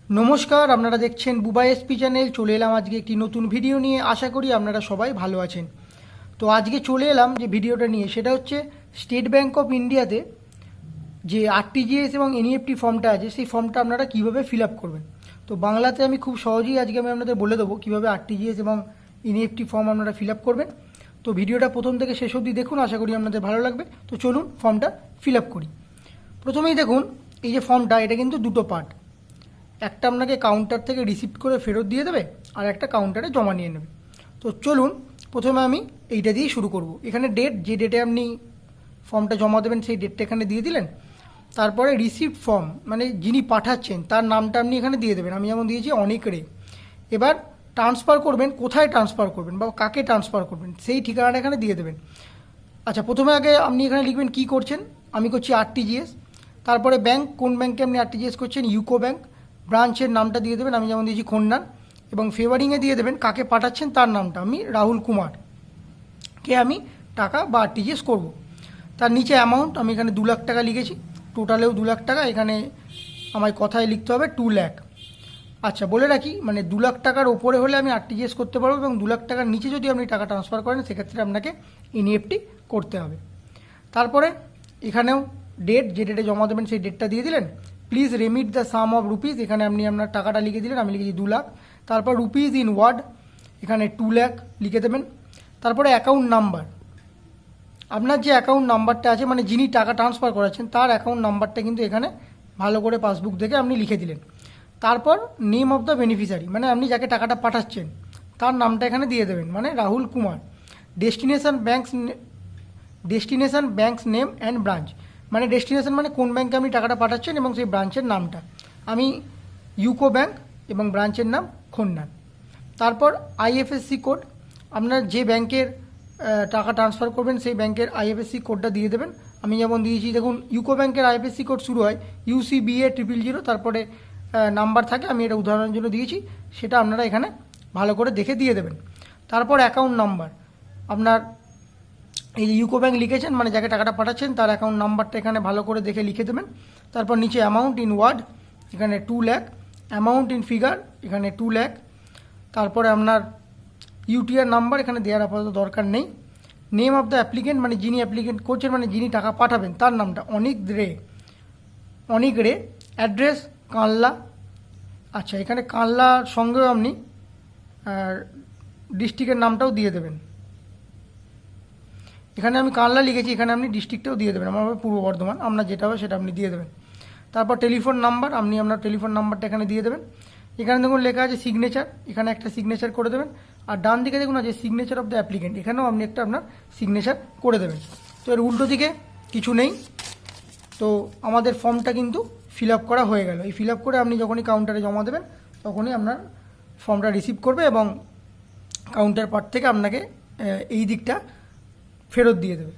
নমস্কার, আপনারা দেখছেন বুবা এসপি চ্যানেল। চলে এলাম আজকে একটি নতুন ভিডিও নিয়ে। আশা করি আপনারা সবাই ভালো আছেন। তো আজকে চলে এলাম যে ভিডিওটা নিয়ে, সেটা হচ্ছে স্টেট ব্যাঙ্ক অফ ইন্ডিয়াতে যে আরটিজিএস এবং এনইএফটি ফর্মটা আছে, সেই ফর্মটা আপনারা কীভাবে ফিল আপ করবেন। তো বাংলাতে আমি খুব সহজেই আজকে আমি আপনাদের বলে দেবো কীভাবে আরটিজিএস এবং এনইএফটি ফর্ম আপনারা ফিল আপ করবেন। তো ভিডিওটা প্রথম থেকে শেষ অবধি দেখুন, আশা করি আপনাদের ভালো লাগবে। তো চলুন ফর্মটা ফিল আপ করি। প্রথমেই দেখুন, এই যে ফর্মটা, এটা কিন্তু দুটো পার্ট। একটা আপনাকে কাউন্টার থেকে রিসিপ্ট করে ফেরত দিয়ে দেবে, আর একটা কাউন্টারে জমা নিয়ে নেবে। তো চলুন প্রথমে আমি এইটা দিয়েই শুরু করব। এখানে ডেট, যে ডেটে আপনি ফর্মটা জমা দেবেন সেই ডেটটা এখানে দিয়ে দিলেন। তারপরে রিসিপ্ট ফর্ম, মানে যিনি পাঠাচ্ছেন তার নামটা আপনি এখানে দিয়ে দেবেন। আমি যেমন দিয়েছি অনেক রে। এবার ট্রান্সফার করবেন, কোথায় ট্রান্সফার করবেন বা কাকে ট্রান্সফার করবেন সেই ঠিকানাটা এখানে দিয়ে দেবেন। আচ্ছা, প্রথমে আগে আপনি এখানে লিখবেন কী করছেন। আমি করছি আরটিজিএস। তারপরে ব্যাংক, কোন ব্যাংকে আপনি আরটিজিএস করছেন, ইউকো ব্যাংক। ব্রাঞ্চের নামটা দিয়ে দেবেন, আমি যেমন দিয়েছি খন্ডান। এবং ফেভারিংয়ে দিয়ে দেবেন কাকে পাঠাচ্ছেন তার নামটা। আমি রাহুল কুমার কে আমি টাকা বা আরটিজিএস করব। তার নিচে অ্যামাউন্ট আমি এখানে 2 লাখ টাকা লিখেছি। টোটালেও 2 লাখ টাকা, এখানে আমায় কথায় লিখতে হবে 2 লাখ। আচ্ছা, বলে রাখি, মানে 2 লাখ টাকার ওপরে হলে আমি আরটিজিএস করতে পারবো, এবং 2 লাখ টাকার নিচে যদি আপনি টাকা ট্রান্সফার করেন সেক্ষেত্রে আপনাকে এনইএফটি করতে হবে। তারপরে এখানেও ডেট, যে ডেটে জমা দেবেন সেই ডেটটা দিয়ে দিলেন। Please remit the some of rupees, এখানে আপনি আপনার টাকাটা লিখে দিলেন। আমি লিখেছি 2 লাখ। তারপর রুপিস ইন ওয়ার্ড, এখানে 2 লাখ লিখে দেবেন। তারপরে অ্যাকাউন্ট নাম্বার, আপনার যে অ্যাকাউন্ট নাম্বারটা আছে, মানে যিনি টাকা ট্রান্সফার করাচ্ছেন তার অ্যাকাউন্ট নাম্বারটা কিন্তু এখানে ভালো করে পাসবুক দেখে আপনি লিখে দিলেন। তারপর নেম অফ দ্য বেনিফিশিয়ারি, মানে আপনি যাকে টাকাটা পাঠাচ্ছেন তার নামটা এখানে দিয়ে দেবেন, মানে Rahul Kumar. Destination banks name and branch, মানে ডেস্টিনেশন মানে কোন ব্যাঙ্কে আপনি টাকাটা পাঠাচ্ছেন এবং সেই ব্রাঞ্চের নামটা। আমি ইউকো ব্যাঙ্ক এবং ব্রাঞ্চের নাম খন্ডান। তারপর আইএফএসসি কোড, আপনার যে ব্যাংকের টাকা ট্রান্সফার করবেন সেই ব্যাংকের আইএফএসসি কোডটা দিয়ে দেবেন। আমি যেমন দিয়েছি, দেখুন ইউকো ব্যাংকের আইএফএসসি কোড শুরু হয় UCBA 000, তারপরে নাম্বার থাকে, আমি এটা উদাহরণের জন্য দিয়েছি, সেটা আপনারা এখানে ভালো করে দেখে দিয়ে দেবেন। তারপর অ্যাকাউন্ট নাম্বার, আপনার এই যে ইউকো ব্যাংক লিখেছেন, মানে যাকে টাকাটা পাঠাচ্ছেন তার অ্যাকাউন্ট নাম্বারটা এখানে ভালো করে দেখে লিখে দেবেন। তারপর নিচে অ্যামাউন্ট ইন ওয়ার্ড, এখানে 2 লাখ। অ্যামাউন্ট ইন ফিগার, এখানে 2 লাখ। তারপরে আপনার ইউটিআর নাম্বার এখানে দেওয়ার আপাতত দরকার নেই। নেম অফ দ্য অ্যাপ্লিকেন্ট, মানে যিনি অ্যাপ্লিকেন্ট করছেন, মানে যিনি টাকা পাঠাবেন তার নামটা অনিক রে। অ্যাড্রেস কানলা। আচ্ছা, এখানে কানলার সঙ্গেও আপনি ডিস্ট্রিক্টের নামটাও দিয়ে দেবেন। এখানে আমি কানলা লিখেছি, এখানে আপনি ডিস্ট্রিক্টটাও দিয়ে দেবেন। আমার পূর্ব বর্ধমান, আপনার যেটা হবে সেটা আপনি দিয়ে দেবেন। তারপর টেলিফোন নাম্বার, আপনি আপনার টেলিফোন নাম্বারটা এখানে দিয়ে দেবেন। এখানে দেখুন লেখা আছে সিগনেচার, এখানে একটা সিগনেচার করে দেবেন। আর ডান দিকে দেখুন আছে সিগনেচার অফ দ্য অ্যাপ্লিকেন্ট, এখানেও আপনি একটা আপনার সিগনেচার করে দেবেন। তো এর উল্টো দিকে কিছু নেই। তো আমাদের ফর্মটা কিন্তু ফিল আপ করা হয়ে গেল। এই ফিল আপ করে আপনি যখনই কাউন্টারে জমা দেবেন তখনই আপনার ফর্মটা রিসিভ করবে এবং কাউন্টার পার্ট থেকে আপনাকে এই দিকটা ফেরত দিয়ে দেবে।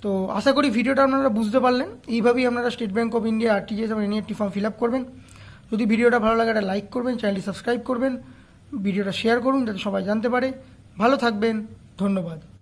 তো আশা করি ভিডিওটা আপনারা বুঝতে পারলেন। এইভাবেই আপনারা state bank of India RTGS এবং এনইএফটি ফর্ম ফিল আপ করবেন। যদি ভিডিওটা ভালো লাগে একটা লাইক করবেন, চ্যানেলটি সাবস্ক্রাইব করবেন, ভিডিওটা শেয়ার করুন যাতে সবাই জানতে পারে। ভালো থাকবেন, ধন্যবাদ।